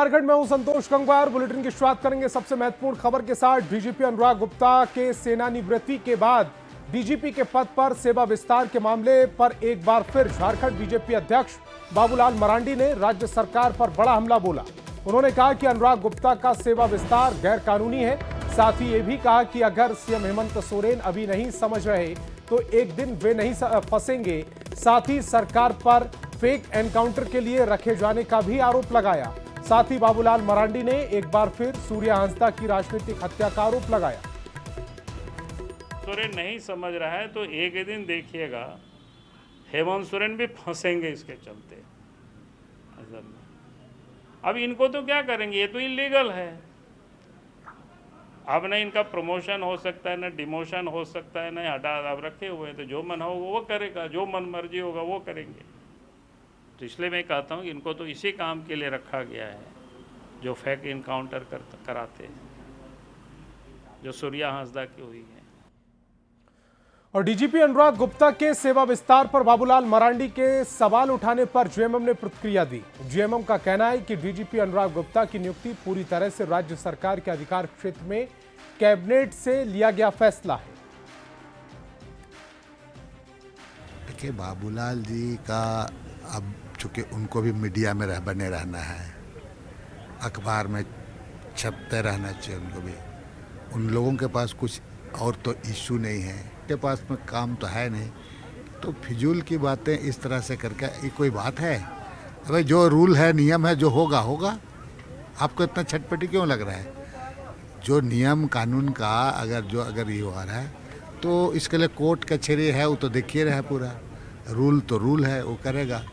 झारखंड में हूं संतोष गंगवार। बुलेटिन की शुरुआत करेंगे सबसे महत्वपूर्ण खबर के साथ। डीजीपी अनुराग गुप्ता के सेनानिवृत्ति के बाद डीजीपी के पद पर सेवा विस्तार के मामले पर एक बार फिर झारखंड बीजेपी अध्यक्ष बाबूलाल मरांडी ने राज्य सरकार पर बड़ा हमला बोला। उन्होंने कहा कि अनुराग गुप्ता का सेवा विस्तार गैर कानूनी है। साथ ही ये भी कहा कि अगर सीएम हेमंत सोरेन अभी नहीं समझ रहे तो एक दिन वे नहीं फंसेंगे। साथ ही सरकार पर फेक एनकाउंटर के लिए रखे जाने का भी आरोप लगाया। साथ ही बाबूलाल मरांडी ने एक बार फिर सूर्या हांसदा की राजनीतिक हत्या का आरोप लगाया। सोरेन नहीं समझ रहा है तो एक दिन देखिएगा हेमंत सोरेन भी फंसेंगे इसके चलते। असल में अब इनको तो क्या करेंगे, ये तो इलीगल है। अब न इनका प्रमोशन हो सकता है, न डिमोशन हो सकता है, न हटा। अब रखे हुए हैं तो जो मन होगा वो करेगा, जो मन मर्जी होगा वो करेंगे। तो इसलिए मैं कहता हूँ कि इनको तो इसी काम के लिए रखा गया है जो फेक इनकाउंटर कराते हैं, जो सूर्या हांसदा की हुई है। और डीजीपी अनुराग गुप्ता के सेवा विस्तार पर बाबूलाल मरांडी के सवाल उठाने पर जेएमएम ने प्रतिक्रिया दी। जेएमएम का कहना है कि डीजीपी अनुराग गुप्ता की नियुक्ति पूरी तरह से राज्य सरकार के अधिकार क्षेत्र में कैबिनेट से लिया गया फैसला है। देखिए, बाबूलाल जी का अब चूंकि उनको भी मीडिया में बने रहना है, अखबार में छपते रहना चाहिए उनको भी। उन लोगों के पास कुछ और तो इशू नहीं है, के पास में काम तो है नहीं, तो फिजूल की बातें इस तरह से करके ये कोई बात है? अबे जो रूल है, नियम है, जो होगा होगा। आपको इतना छटपटी क्यों लग रहा है? जो नियम कानून का अगर ये हो रहा है तो इसके लिए कोर्ट कचहरी है, वो तो देखिए रहा है। पूरा रूल तो रूल है, वो करेगा।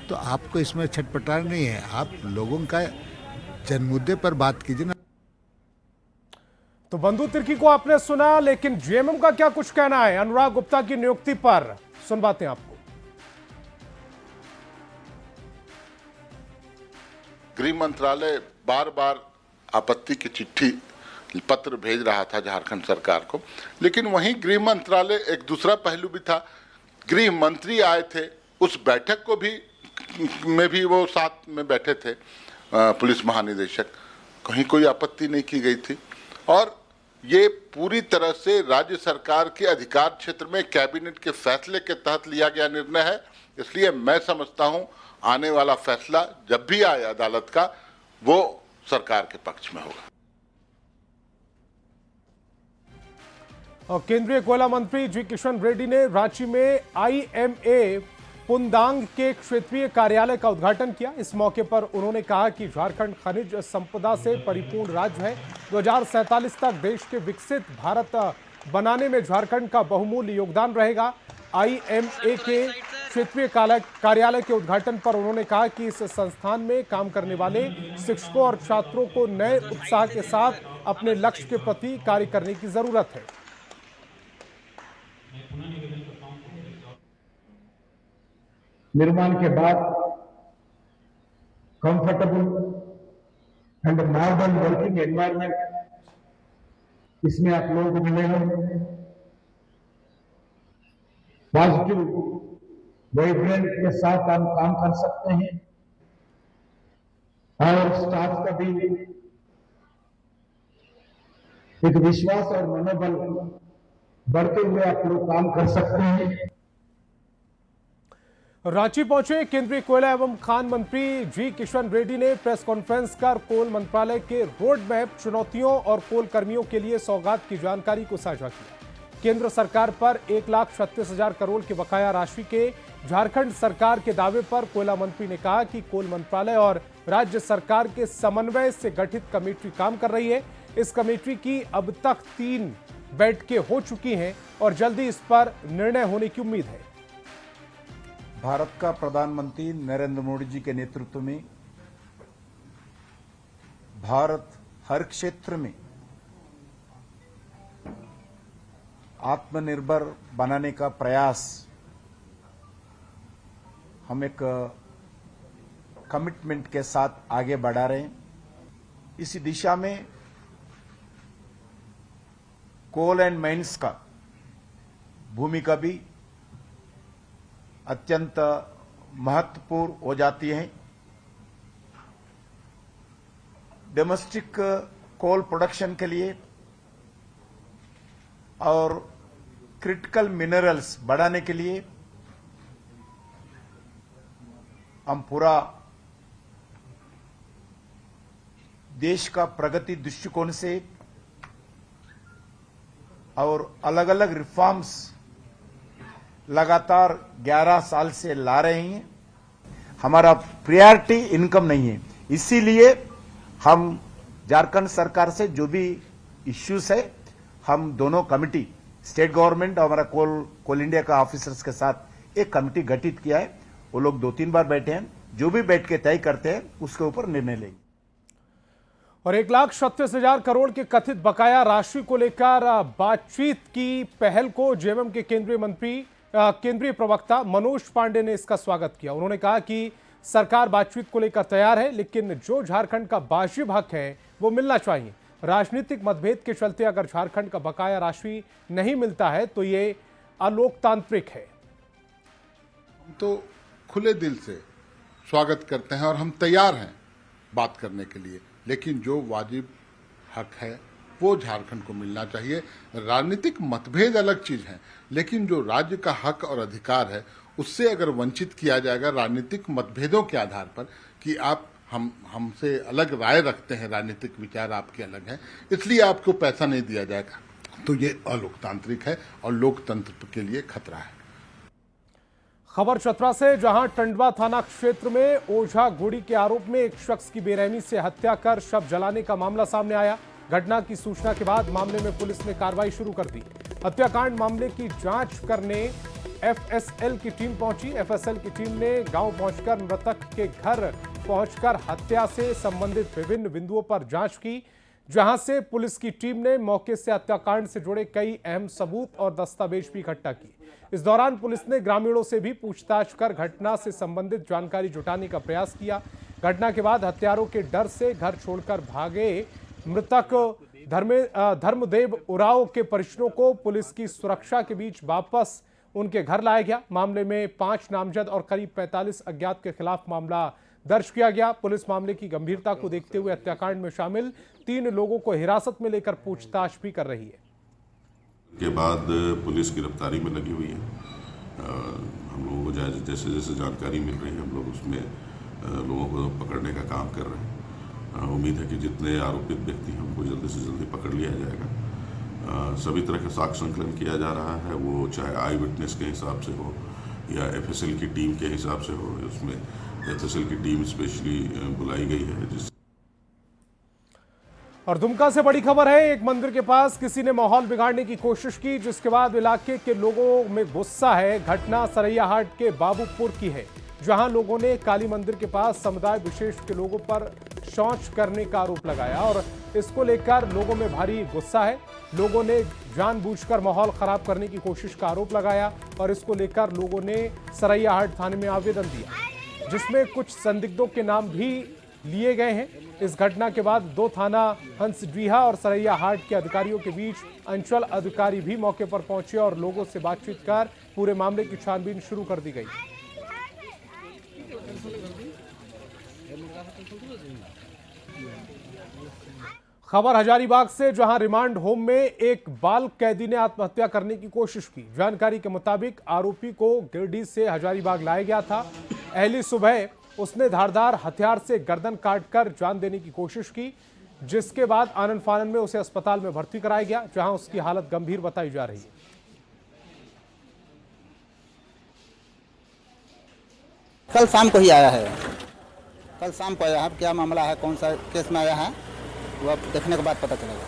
तो आपको इसमें छटपटाना नहीं है, आप लोगों का जन मुद्दे पर बात कीजिए ना। तो बंधु तिर्की को आपने सुना, लेकिन जेएमएम का क्या कुछ कहना है अनुराग गुप्ता की नियुक्ति पर? सुनवाते हैं आपको। गृह मंत्रालय बार बार आपत्ति की चिट्ठी पत्र भेज रहा था झारखंड सरकार को, लेकिन वहीं गृह मंत्रालय एक दूसरा पहलू भी था। गृह मंत्री आए थे, उस बैठक को भी में भी वो साथ में बैठे थे, पुलिस महानिदेशक, कहीं कोई आपत्ति नहीं की गई थी। और ये पूरी तरह से राज्य सरकार के अधिकार क्षेत्र में कैबिनेट के फैसले के तहत लिया गया निर्णय है। इसलिए मैं समझता हूं आने वाला फैसला जब भी आए अदालत का, वो सरकार के पक्ष में होगा। और केंद्रीय कोयला मंत्री जी किशन रेड्डी ने रांची में आईएमए पुनदांग के क्षेत्रीय कार्यालय का उद्घाटन किया। इस मौके पर उन्होंने कहा कि झारखंड खनिज संपदा से परिपूर्ण राज्य है। 2047 तक देश के विकसित भारत बनाने में झारखंड का बहुमूल्य योगदान रहेगा। आईएमए के क्षेत्रीय कार्यालय के उद्घाटन पर उन्होंने कहा कि इस संस्थान में काम करने वाले शिक्षकों और छात्रों को नए उत्साह के साथ अपने लक्ष्य के प्रति कार्य करने की जरूरत है। निर्माण के बाद comfortable and modern working environment इसमें आप लोगों को मिलेगा। पॉजिटिव वाइब्रेंट के साथ हम काम कर सकते हैं और स्टाफ का भी एक विश्वास और मनोबल बढ़ते हुए आप लोग काम कर सकते हैं। रांची पहुंचे केंद्रीय कोयला एवं खान मंत्री जी किशन रेड्डी ने प्रेस कॉन्फ्रेंस कर कोल मंत्रालय के रोड मैप, चुनौतियों और कोल कर्मियों के लिए सौगात की जानकारी को साझा किया। केंद्र सरकार पर 1,36,000 करोड़ की बकाया राशि के झारखंड सरकार के दावे पर कोयला मंत्री ने कहा कि कोल मंत्रालय और राज्य सरकार के समन्वय से गठित कमेटी काम कर रही है। इस कमेटी की अब तक 3 बैठकें हो चुकी हैं और जल्दी इस पर निर्णय होने की उम्मीद है। भारत का प्रधानमंत्री नरेंद्र मोदी जी के नेतृत्व में भारत हर क्षेत्र में आत्मनिर्भर बनाने का प्रयास, हम एक कमिटमेंट के साथ आगे बढ़ा रहे हैं। इसी दिशा में कोल एंड माइंस का भूमिका भी अत्यंत महत्वपूर्ण हो जाती है। डोमेस्टिक कोल प्रोडक्शन के लिए और क्रिटिकल मिनरल्स बढ़ाने के लिए हम पूरा देश का प्रगति दृष्टिकोण से और अलग अलग रिफॉर्म्स लगातार 11 साल से ला रहे हैं। हमारा प्रायोरिटी इनकम नहीं है, इसीलिए हम झारखंड सरकार से जो भी इश्यूज है हम दोनों कमिटी स्टेट गवर्नमेंट और हमारा कोल इंडिया का ऑफिसर्स के साथ एक कमिटी गठित किया है। वो लोग 2-3 बार बैठे हैं, जो भी बैठ के तय करते हैं उसके ऊपर निर्णय लेंगे। और 1,37,000 करोड़ के कथित बकाया राशि को लेकर बातचीत की पहल को जेएमएम के केंद्रीय प्रवक्ता मनोज पांडे ने इसका स्वागत किया। उन्होंने कहा कि सरकार बातचीत को लेकर तैयार है, लेकिन जो झारखंड का वाजिब हक है वो मिलना चाहिए। राजनीतिक मतभेद के चलते अगर झारखंड का बकाया राशि नहीं मिलता है तो ये अलोकतांत्रिक है। हम तो खुले दिल से स्वागत करते हैं और हम तैयार हैं बात करने के लिए, लेकिन जो वाजिब हक है वो झारखंड को मिलना चाहिए। राजनीतिक मतभेद अलग चीज है, लेकिन जो राज्य का हक और अधिकार है उससे अगर वंचित किया जाएगा राजनीतिक मतभेदों के आधार पर कि आप हमसे अलग राय रखते हैं, राजनीतिक विचार आपके अलग हैं, इसलिए आपको पैसा नहीं दिया जाएगा, तो ये अलोकतांत्रिक है और लोकतंत्र के लिए खतरा है। खबर चतरा से, जहां टंडवा थाना क्षेत्र में ओझा गोड़ी के आरोप में एक शख्स की बेरहमी से हत्या कर शव जलाने का मामला सामने आया। घटना की सूचना के बाद मामले में पुलिस ने कार्रवाई शुरू कर दी। हत्याकांड मामले की जांच करने एफएसएल की टीम पहुंची। एफएसएल की टीम ने गांव पहुंचकर मृतक के घर पहुंचकर हत्या से संबंधित विभिन्न बिंदुओं पर जांच की, जहां से पुलिस की टीम ने मौके से हत्याकांड से जुड़े कई अहम सबूत और दस्तावेज भी इकट्ठा किए। इस दौरान पुलिस ने ग्रामीणों से भी पूछताछ कर घटना से संबंधित जानकारी जुटाने का प्रयास किया। घटना के बाद हत्यारों के डर से घर छोड़कर भागे मृतक धर्मदेव उरांव के परिजनों को पुलिस की सुरक्षा के बीच वापस उनके घर लाया गया। मामले में 5 नामजद और करीब 45 अज्ञात के खिलाफ मामला दर्ज किया गया। पुलिस मामले की गंभीरता को देखते हुए हत्याकांड में शामिल 3 लोगों को हिरासत में लेकर पूछताछ भी कर रही है। के बाद पुलिस गिरफ्तारी में लगी हुई है। हम लोगों को जैसे जैसे जानकारी मिल रही है हम लोग उसमें लोगों को पकड़ने का काम कर रहे हैं। उम्मीद है कि जितने आरोपित व्यक्ति हैं उनको जल्दी से जल्दी पकड़ लिया जाएगा। सभी तरह का साक्ष्य संकलन किया जा रहा है, वो चाहे आई विटनेस के हिसाब से हो या एफएसएल की टीम के हिसाब से हो। उसमें एफएसएल की टीम स्पेशली बुलाई गई है। और दुमका से बड़ी खबर है, एक मंदिर के पास किसी ने माहौल बिगाड़ने की कोशिश की, जिसके बाद इलाके के लोगों में गुस्सा है। घटना सरैयाहाट के बाबूपुर की है, जहां लोगों ने काली मंदिर के पास समुदाय विशेष के लोगों पर शौच करने का आरोप लगाया और इसको लेकर लोगों में भारी गुस्सा है। लोगों ने जानबूझकर माहौल खराब करने की कोशिश का आरोप लगाया और इसको लेकर लोगों ने सरैयाहाट थाने में आवेदन दिया, जिसमें कुछ संदिग्धों के नाम भी लिए गए हैं। इस घटना के बाद 2 थाना हंसडीहा और सरैयाहाट के अधिकारियों के बीच अंचल अधिकारी भी मौके पर पहुंचे और लोगों से बातचीत कर पूरे मामले की छानबीन शुरू कर दी गई। खबर हजारीबाग से, जहां रिमांड होम में एक बाल कैदी ने आत्महत्या करने की कोशिश की। जानकारी के मुताबिक आरोपी को गिरडीह से हजारीबाग लाया गया था। अहली सुबह उसने धारदार हथियार से गर्दन काटकर जान देने की कोशिश की, जिसके बाद आनन फानन में उसे अस्पताल में भर्ती कराया गया, जहां उसकी हालत गंभीर बताई जा रही है। कल शाम को ही आया है, कल शाम को आया है। क्या मामला है, कौन सा केस में आया है, वो देखने के बाद पता चलेगा।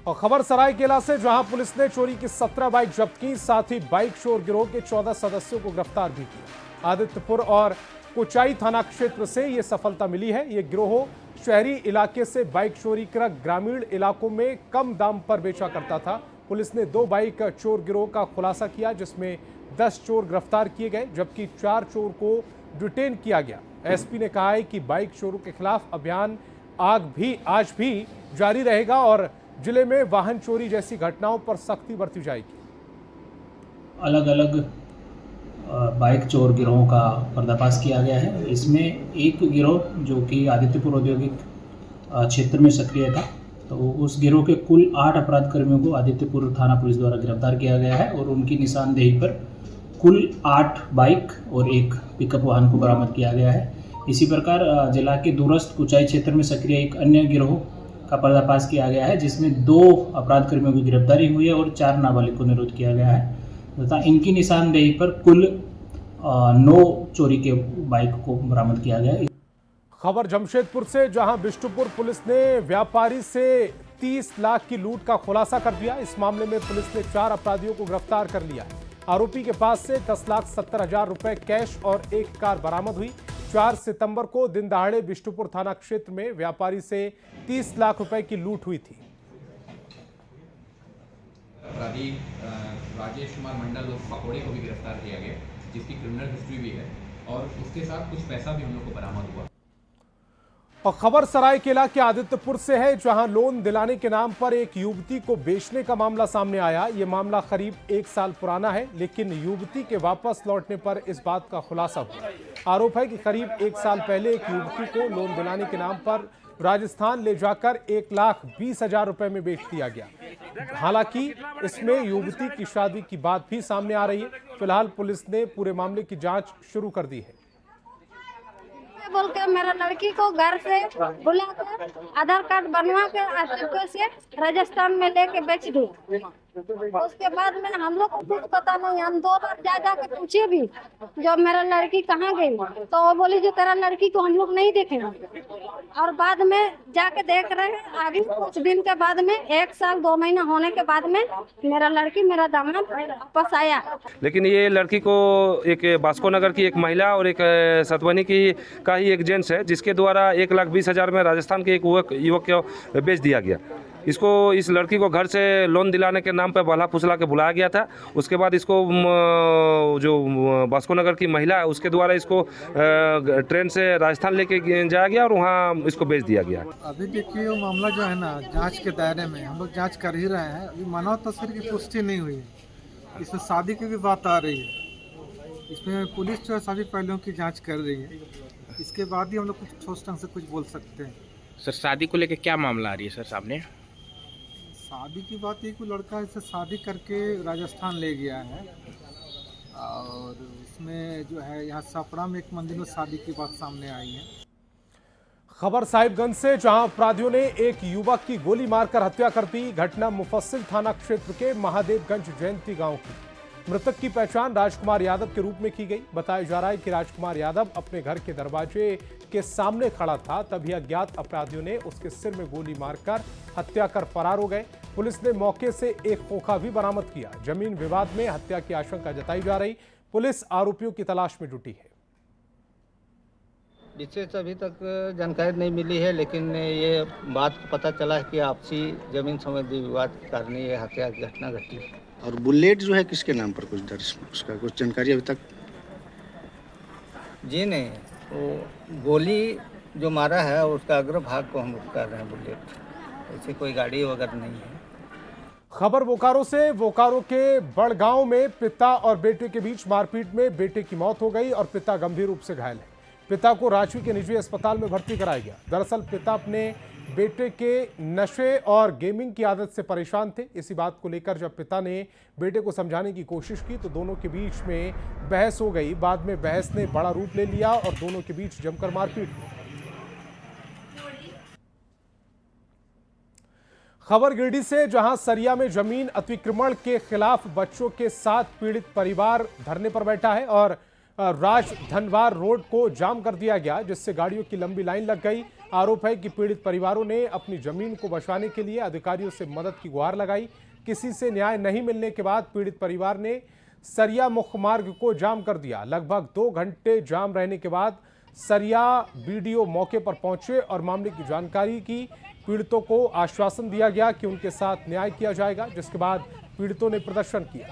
और खबर सरायकेला से, जहां पुलिस ने चोरी की 17 बाइक जब्त की, साथ ही बाइक चोर गिरोह के 14 सदस्यों को गिरफ्तार भी किया। आदित्यपुर और कुचाई थाना क्षेत्र से यह सफलता मिली है। यह गिरोह शहरी इलाके से बाइक चोरी कर ग्रामीण इलाकों में कम दाम पर बेचा करता था। पुलिस ने 2 बाइक चोर गिरोह का खुलासा किया, जिसमें 10 चोर गिरफ्तार किए गए, जबकि 4 चोर को डिटेन किया गया। एसपी ने कहा है कि बाइक चोरों के खिलाफ अभियान आज भी जारी रहेगा और जिले में वाहन चोरी जैसी घटनाओं पर सख्ती बरती जाएगी। अलग अलग बाइक चोर गिरोहों का पर्दाफाश किया गया है। इसमें एक गिरोह जो कि आदित्यपुर औद्योगिक क्षेत्र में सक्रिय था, तो उस गिरोह के कुल 8 अपराध कर्मियों को आदित्यपुर थाना पुलिस द्वारा गिरफ्तार किया गया है और उनकी निशानदेही पर कुल 8 बाइक और एक पिकअप वाहन को बरामद किया गया है। इसी प्रकार जिला के दूरस्थ कुचाई क्षेत्र में सक्रिय एक अन्य गिरोह का पर्दाफाश किया गया है, जिसमें 2 अपराध कर्मियों की गिरफ्तारी हुई है और 4 नाबालिग को निरुद्ध किया गया है तथा इनकी निशानदेही पर कुल 9 चोरी के बाइक को बरामद किया गया है। खबर जमशेदपुर से, जहां बिष्टुपुर पुलिस ने व्यापारी से 30 लाख की लूट का खुलासा कर दिया। इस मामले में पुलिस ने 4 अपराधियों को गिरफ्तार कर लिया। आरोपी के पास से 10,70,000 रुपए कैश और एक कार बरामद हुई। 4 सितंबर को दिन दहाड़े बिष्टुपुर थाना क्षेत्र में व्यापारी से 30 लाख रुपए की लूट हुई थी। अपराधी राजेश कुमार मंडल और पकौड़े को भी गिरफ्तार किया गया, जिसकी क्रिमिनल हिस्ट्री भी है और उसके साथ कुछ पैसा भी हम लोग को बरामद हुआ। और खबर सरायकेला के आदित्यपुर से है, जहां लोन दिलाने के नाम पर एक युवती को बेचने का मामला सामने आया। यह मामला करीब 1 साल पुराना है, लेकिन युवती के वापस लौटने पर इस बात का खुलासा हुआ। आरोप है कि करीब 1 साल पहले एक युवती को लोन दिलाने के नाम पर राजस्थान ले जाकर 1,20,000 रुपए में बेच दिया गया। हालांकि इसमें युवती की शादी की बात भी सामने आ रही है। फिलहाल पुलिस ने पूरे मामले की जांच शुरू कर दी है। बोल के मेरा लड़की को घर से बुलाकर आधार कार्ड बनवा के से राजस्थान में लेके बेच दिया। उसके बाद में हम लोग को कुछ पता नहीं। हम 2 बार जा के पूछे भी जो मेरा लड़की कहाँ गई, तो वो बोली जो तेरा लड़की को हम लोग नहीं देखेंगे। और बाद में जाके देख रहे हैं, अभी कुछ दिन के बाद में 1 साल 2 महीना होने के बाद में मेरा लड़की मेरा दामाद वापस आया। लेकिन ये लड़की को एक बास्को नगर की एक महिला और एक सतवनी की का ही एक जेंट्स है, जिसके द्वारा 1,20,000 में राजस्थान के एक युवक को बेच दिया गया। इसको इस लड़की को घर से लोन दिलाने के नाम पर बहला फुसला के बुलाया गया था। उसके बाद इसको जो बास्को नगर की महिला है उसके द्वारा इसको ट्रेन से राजस्थान लेके जाया गया और वहाँ इसको बेच दिया गया। अभी देखिए वो मामला जो है ना जांच के दायरे में, हम लोग जांच कर ही रहे हैं। अभी मानव तस्वीर की पुष्टि नहीं हुई है। इसमें शादी की भी बात आ रही है। इसमें पुलिस जो है सभी पहलुओं की जाँच कर रही है। इसके बाद ही हम लोग कुछ ठोस ढंग से कुछ बोल सकते हैं। सर शादी को लेकर क्या मामला आ रही है सर सामने? शादी की बात है कि लड़का इसे शादी करके राजस्थान ले गया है और इसमें जो है यहाँ सापड़ा में एक मंदिर में शादी की बात सामने आई है। खबर साहिबगंज से, जहां अपराधियों ने एक युवक की गोली मारकर हत्या कर दी। घटना मुफस्सिल थाना क्षेत्र के महादेवगंज जयंती गांव की। मृतक की पहचान राजकुमार यादव के रूप में की गई। बताया जा रहा है कि राजकुमार यादव अपने घर के दरवाजे के सामने खड़ा था, तभी अज्ञात अपराधियों ने उसके सिर में गोली मारकर हत्या कर फरार हो गए। पुलिस ने मौके से एक खोखा भी बरामद किया। जमीन विवाद में हत्या की आशंका जताई जा रही। पुलिस आरोपियों की तलाश में जुटी है। विशेष अभी तक जानकारी नहीं मिली है, लेकिन ये बात पता चला है कि आपसी जमीन संबंधी विवाद के कारण ये हत्या की घटना घटी। और बुलेट जो है किसके नाम पर कुछ दर्ज, उसका कुछ जानकारी अभी तक? जी नहीं, वो गोली जो मारा है उसका अग्रभाग को हम कर रहे हैं बुलेट, ऐसी कोई गाड़ी वगैरह नहीं है। खबर बोकारो से, बोकारो के बड़गांव में पिता और बेटे के बीच मारपीट में बेटे की मौत हो गई और पिता गंभीर रूप से घायल है। पिता को रांची के निजी अस्पताल में भर्ती कराया गया। दरअसल पिता अपने बेटे के नशे और गेमिंग की आदत से परेशान थे। इसी बात को लेकर जब पिता ने बेटे को समझाने की कोशिश की तो दोनों के बीच में बहस हो गई। बाद में बहस ने बड़ा रूप ले लिया और दोनों के बीच जमकर मारपीट हुई। खबर गिरिडीह से, जहां सरिया में जमीन अतिक्रमण के खिलाफ बच्चों के साथ पीड़ित परिवार धरने पर बैठा है और राज धनवार रोड को जाम कर दिया गया, जिससे गाड़ियों की लंबी लाइन लग गई। आरोप है कि पीड़ित परिवारों ने अपनी जमीन को बचाने के लिए अधिकारियों से मदद की गुहार लगाई। किसी से न्याय नहीं मिलने के बाद पीड़ित परिवार ने सरिया मुख्य मार्ग को जाम कर दिया। लगभग 2 घंटे जाम रहने के बाद सरिया बीडीओ मौके पर पहुंचे और मामले की जानकारी की। पीड़ितों को आश्वासन दिया गया कि उनके साथ न्याय किया जाएगा, जिसके बाद पीड़ितों ने प्रदर्शन किया।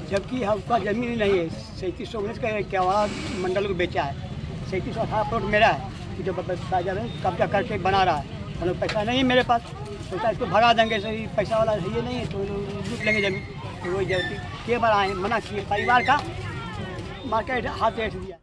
जबकि उसका जमीन ही नहीं है। 3719 का केवाड़ा मंडल को बेचा है। 3718 प्लॉट मेरा है, जो कब्जा करके बना रहा है। मतलब पैसा नहीं है मेरे पास, सोचा इसको भगा देंगे, सही पैसा वाला ये नहीं है तो लूट लेंगे जमीन। तो वही जल्दी के बार आए मना किए, परिवार का मार्केट हाथ रेट दिया।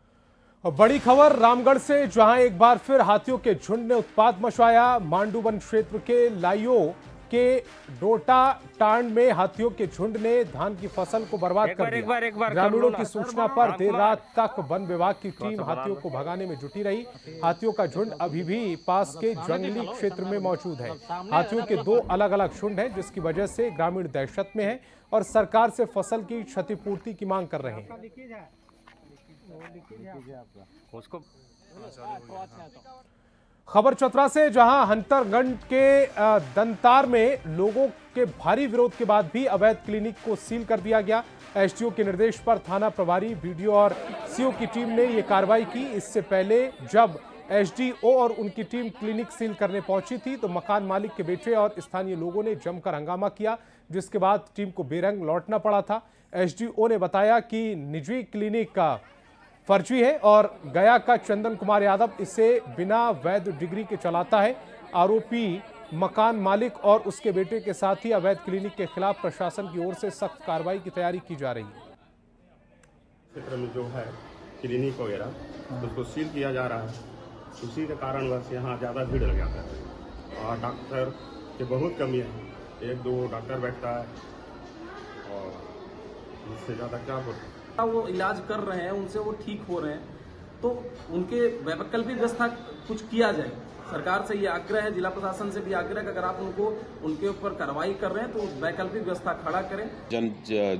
और बड़ी खबर रामगढ़ से, जहां एक बार फिर हाथियों के झुंड ने उत्पात मचाया। मांडू वन क्षेत्र के लाइयो के डोटा टांड में हाथियों के झुंड ने धान की फसल को बर्बाद कर दिया। ग्रामीणों की सूचना पर देर रात तक वन विभाग की टीम हाथियों को भगाने में जुटी रही। हाथियों का झुंड अभी भी पास के जंगली क्षेत्र में मौजूद है। हाथियों के 2 अलग अलग झुंड हैं, जिसकी वजह से ग्रामीण दहशत में हैं और सरकार से फसल की क्षतिपूर्ति की मांग कर रहे हैं। खबर चतरा से, जहां हंटरगंज के दंतार में लोगों के भारी विरोध के बाद भी अवैध क्लिनिक को सील कर दिया गया। एसडीओ के निर्देश पर थाना प्रभारी, बीडीओ और सीओ की टीम ने यह कार्रवाई की। इससे पहले जब एसडीओ और उनकी टीम क्लिनिक सील करने पहुंची थी तो मकान मालिक के बेटे और स्थानीय लोगों ने जमकर हंगामा किया, जिसके बाद टीम को बेरंग लौटना पड़ा था। एसडीओ ने बताया कि निजी क्लिनिक का फर्जी है और गया का चंदन कुमार यादव इसे बिना वैध डिग्री के चलाता है। आरोपी मकान मालिक और उसके बेटे के साथ ही अवैध क्लिनिक के खिलाफ प्रशासन की ओर से सख्त कार्रवाई की तैयारी की जा रही है। क्षेत्र में जो है क्लिनिक वगैरह उसको सील किया जा रहा है, उसी के कारणवश यहाँ ज़्यादा भीड़ लग जाता है और डॉक्टर की बहुत कमी है। 1-2 डॉक्टर बैठता है और इससे ज़्यादा क्या होता है। वो इलाज कर रहे हैं, उनसे वो ठीक हो रहे हैं, तो उनके वैकल्पिक व्यवस्था कुछ किया जाए। सरकार से ये आग्रह है, जिला प्रशासन से भी आग्रह है कि अगर आप उनके ऊपर कार्रवाई कर रहे हैं तो वैकल्पिक व्यवस्था खड़ा करें।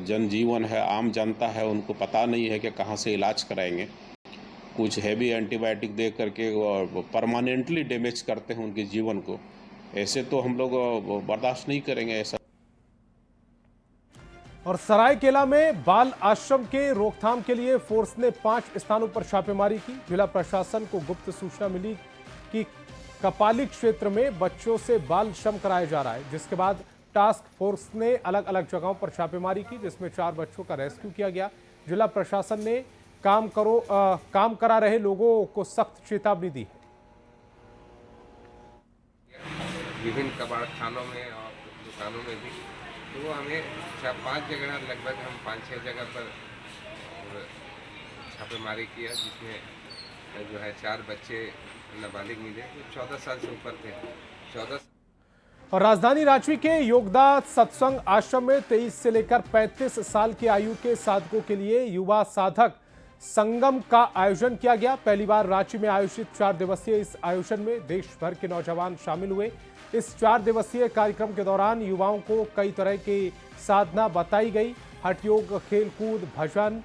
जनजीवन है, आम जनता है, उनको पता नहीं है कि कहाँ से इलाज कराएंगे। कुछ हैवी एंटीबायोटिक दे करके परमानेंटली डैमेज करते हैं उनके जीवन को। ऐसे तो हम लोग बर्दाश्त नहीं करेंगे ऐसा। और सरायकेला में बाल आश्रम के रोकथाम के लिए फोर्स ने 5 स्थानों पर छापेमारी की। जिला प्रशासन को गुप्त सूचना मिली कि कपाली क्षेत्र में बच्चों से बाल श्रम कराया जा रहा है, जिसके बाद टास्क फोर्स ने अलग अलग जगहों पर छापेमारी की, जिसमें 4 बच्चों का रेस्क्यू किया गया। जिला प्रशासन ने काम करा रहे लोगों को सख्त चेतावनी दी है। विभिन्न कबाड़ खानों में और दुकानों में भी तो हमें 4-5 जगह लगभग हम 5-6 जगह पर छापेमारी किया, जिसमें जो है 4 बच्चे नाबालिग मिले, 14 साल से ऊपर थे। 14 और राजधानी रांची के योगदा सत्संग आश्रम में 23 से लेकर 35 साल की आयु के साधकों के लिए युवा साधक संगम का आयोजन किया गया। पहली बार रांची में आयोजित 4 दिवसीय इस आयोजन में देश भर के नौजवान शामिल हुए। इस 4 दिवसीय कार्यक्रम के दौरान युवाओं को कई तरह की साधना बताई गई। हठ योग, खेलकूद, भजन,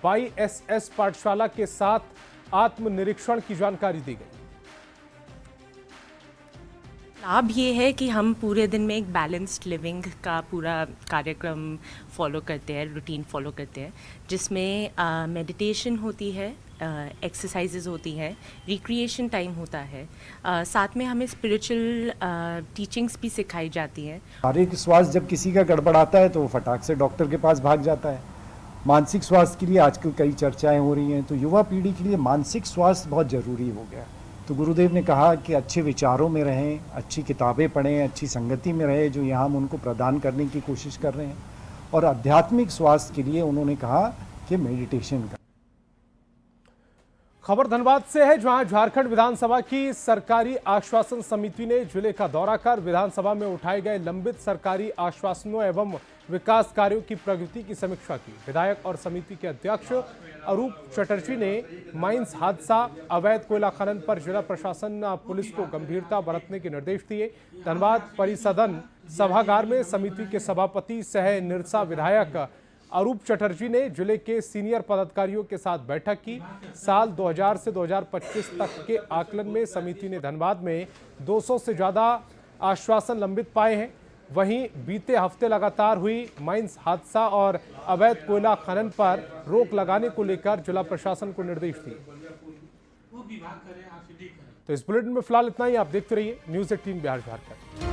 YSS पाठशाला के साथ आत्मनिरीक्षण की जानकारी दी गई। लाभ ये है कि हम पूरे दिन में एक बैलेंस्ड लिविंग का पूरा कार्यक्रम फॉलो करते हैं, रूटीन फॉलो करते हैं, जिसमें मेडिटेशन होती है, एक्सरसाइजेज होती हैं, रिक्रिएशन टाइम होता है, साथ में हमें स्पिरिचुअल टीचिंग्स भी सिखाई जाती हैं। शारीरिक स्वास्थ्य जब किसी का गड़बड़ाता है तो वो फटाक से डॉक्टर के पास भाग जाता है। मानसिक स्वास्थ्य के लिए आजकल कई चर्चाएं हो रही हैं, तो युवा पीढ़ी के लिए मानसिक स्वास्थ्य बहुत ज़रूरी हो गया। तो गुरुदेव ने कहा कि अच्छे विचारों में रहें, अच्छी किताबें पढ़ें, अच्छी संगति में रहें, जो यहाँ हम उनको प्रदान करने की कोशिश कर रहे हैं। और आध्यात्मिक स्वास्थ्य के लिए उन्होंने कहा कि मेडिटेशन का। खबर धनबाद से है, जहां झारखंड विधानसभा की सरकारी आश्वासन समिति ने जिले का दौरा कर विधानसभा में उठाए गए लंबित सरकारी आश्वासनों एवं विकास कार्यों की प्रगति की समीक्षा की। विधायक और समिति के अध्यक्ष अरूप चटर्जी ने माइंस हादसा, अवैध कोयला खनन पर जिला प्रशासन पुलिस को गंभीरता बरतने के निर्देश दिए। धनबाद परिसदन सभागार में समिति के सभापति सह निरसा विधायक अरूप चटर्जी ने जिले के सीनियर पदाधिकारियों के साथ बैठक की। साल 2000 से 2025 तक के आकलन में समिति ने धनबाद में 200 से ज़्यादा आश्वासन लंबित पाए हैं। वहीं बीते हफ्ते लगातार हुई माइंस हादसा और अवैध कोयला खनन पर रोक लगाने को लेकर जिला प्रशासन को निर्देश दिए। तो इस बुलेटिन में फिलहाल इतना ही। आप देखते रहिए न्यूज़ 18 बिहार झारखंड।